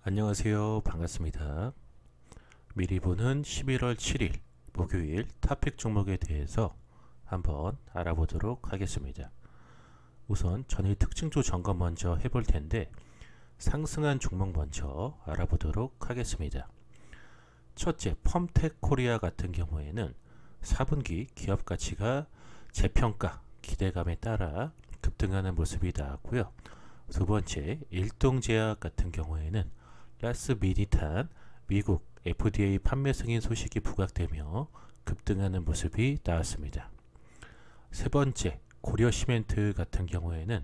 안녕하세요. 반갑습니다. 미리 보는 11월 7일 목요일 탑픽 종목에 대해서 한번 알아보도록 하겠습니다. 우선 전일 특징주 점검 먼저 해볼 텐데 상승한 종목 먼저 알아보도록 하겠습니다. 첫째, 펌텍 코리아 같은 경우에는 4분기 기업 가치가 재평가 기대감에 따라 급등하는 모습이 나왔고요. 두 번째, 일동제약 같은 경우에는 라스미디탄 미국 FDA 판매 승인 소식이 부각되며 급등하는 모습이 나왔습니다. 세 번째, 고려시멘트 같은 경우에는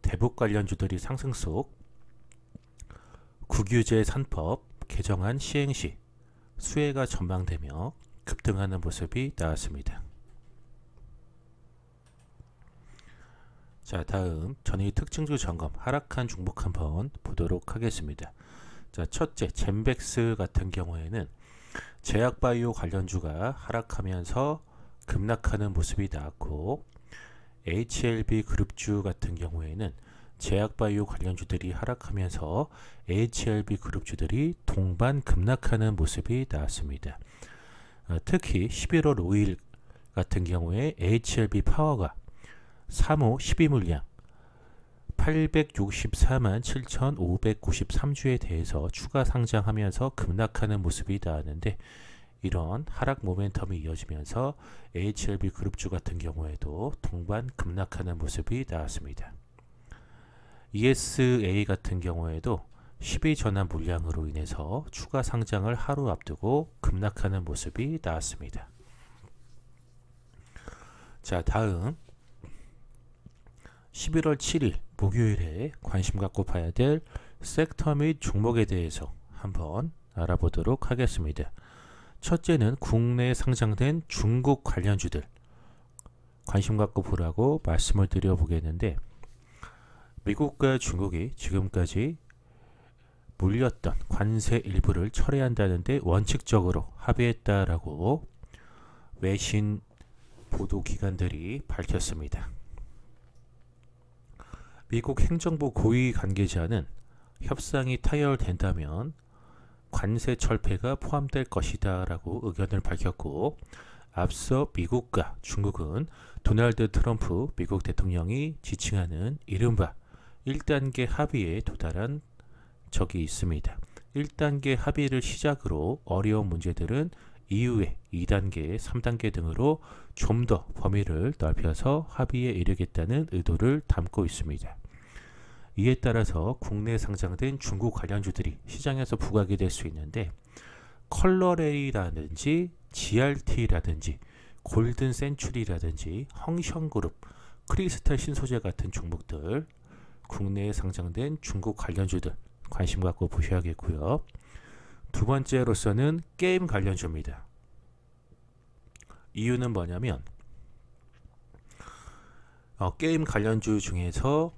대북 관련주들이 상승 속 국유제 3법 개정안 시행 시 수혜가 전망되며 급등하는 모습이 나왔습니다. 자, 다음 전일 특징주 점검 하락한 종목 한번 보도록 하겠습니다. 자, 첫째, 젠백스 같은 경우에는 제약바이오 관련주가 하락하면서 급락하는 모습이 나왔고, HLB 그룹주 같은 경우에는 제약바이오 관련주들이 하락하면서 HLB 그룹주들이 동반 급락하는 모습이 나왔습니다. 특히 11월 5일 같은 경우에 HLB 파워가 3호 12물량 864만 7,593주에 대해서 추가 상장하면서 급락하는 모습이 나왔는데, 이런 하락 모멘텀이 이어지면서 HLB 그룹주 같은 경우에도 동반 급락하는 모습이 나왔습니다. ESA 같은 경우에도 12전환 물량으로 인해서 추가 상장을 하루 앞두고 급락하는 모습이 나왔습니다. 자, 다음 11월 7일 목요일에 관심 갖고 봐야 될 섹터 및 종목에 대해서 한번 알아보도록 하겠습니다. 첫째는 국내에 상장된 중국 관련주들 관심 갖고 보라고 말씀을 드려보겠는데, 미국과 중국이 지금까지 물렸던 관세 일부를 철회한다는데 원칙적으로 합의했다라고 외신 보도기관들이 밝혔습니다. 미국 행정부 고위 관계자는 협상이 타결된다면 관세 철폐가 포함될 것이다 라고 의견을 밝혔고, 앞서 미국과 중국은 도널드 트럼프 미국 대통령이 지칭하는 이른바 1단계 합의에 도달한 적이 있습니다. 1단계 합의를 시작으로 어려운 문제들은 이후에 2단계, 3단계 등으로 좀 더 범위를 넓혀서 합의에 이르겠다는 의도를 담고 있습니다. 이에 따라서 국내에 상장된 중국 관련주들이 시장에서 부각이 될 수 있는데, 컬러레이라든지 GRT라든지 골든 센츄리라든지 헝션그룹, 크리스탈 신소재 같은 종목들, 국내에 상장된 중국 관련주들 관심 갖고 보셔야겠고요. 두 번째로서는 게임 관련주입니다. 이유는 뭐냐면 게임 관련주 중에서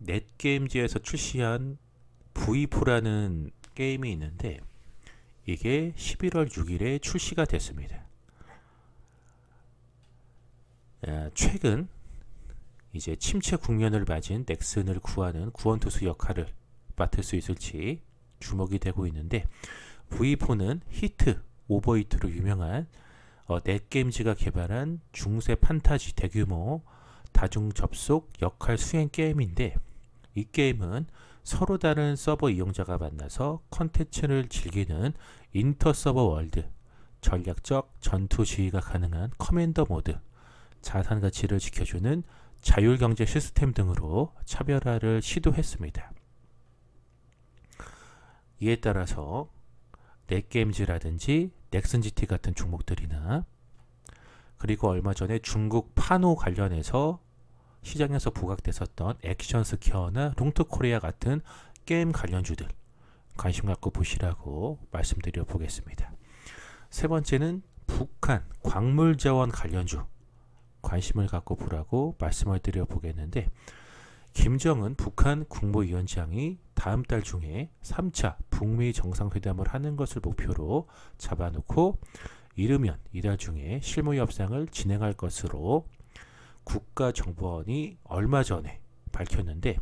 넷게임즈에서 출시한 V4라는 게임이 있는데, 이게 11월 6일에 출시가 됐습니다. 최근 이제 침체 국면을 맞은 넥슨을 구하는 구원투수 역할을 맡을 수 있을지 주목이 되고 있는데, V4는 히트, 오버히트로 유명한 넷게임즈가 개발한 중세 판타지 대규모 다중 접속 역할 수행 게임인데, 이 게임은 서로 다른 서버 이용자가 만나서 컨텐츠를 즐기는 인터서버 월드, 전략적 전투 지휘가 가능한 커맨더 모드, 자산 가치를 지켜주는 자율경제 시스템 등으로 차별화를 시도했습니다. 이에 따라서 넷게임즈라든지 넥슨GT 같은 종목들이나, 그리고 얼마 전에 중국 파노 관련해서 시장에서 부각됐었던 액션스퀘어나 롱트코리아 같은 게임 관련주들 관심 갖고 보시라고 말씀드려 보겠습니다. 세 번째는 북한 광물자원 관련주 관심을 갖고 보라고 말씀을 드려 보겠는데, 김정은 북한 국무위원장이 다음 달 중에 3차 북미 정상회담을 하는 것을 목표로 잡아놓고, 이르면 이달 중에 실무 협상을 진행할 것으로 국가정보원이 얼마 전에 밝혔는데,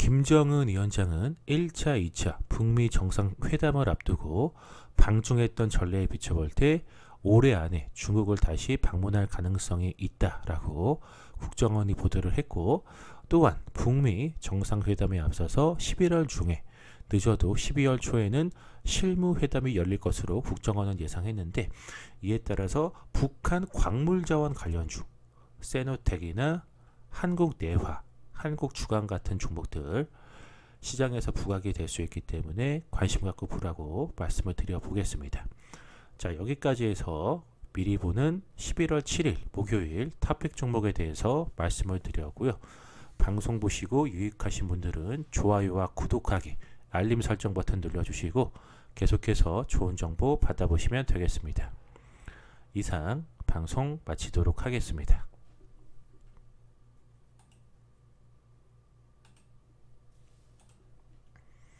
김정은 위원장은 1차, 2차 북미 정상회담을 앞두고 방중했던 전례에 비춰볼 때 올해 안에 중국을 다시 방문할 가능성이 있다라고 국정원이 보도를 했고, 또한 북미 정상회담에 앞서서 11월 중에 늦어도 12월 초에는 실무회담이 열릴 것으로 국정원은 예상했는데, 이에 따라서 북한 광물자원 관련주, 세노텍이나 한국내화, 한국주간 같은 종목들 시장에서 부각이 될 수 있기 때문에 관심 갖고 보라고 말씀을 드려보겠습니다. 자, 여기까지 해서 미리 보는 11월 7일 목요일 탑픽 종목에 대해서 말씀을 드렸고요. 방송 보시고 유익하신 분들은 좋아요와 구독하기, 알림 설정 버튼 눌러주시고 계속해서 좋은 정보 받아보시면 되겠습니다. 이상 방송 마치도록 하겠습니다.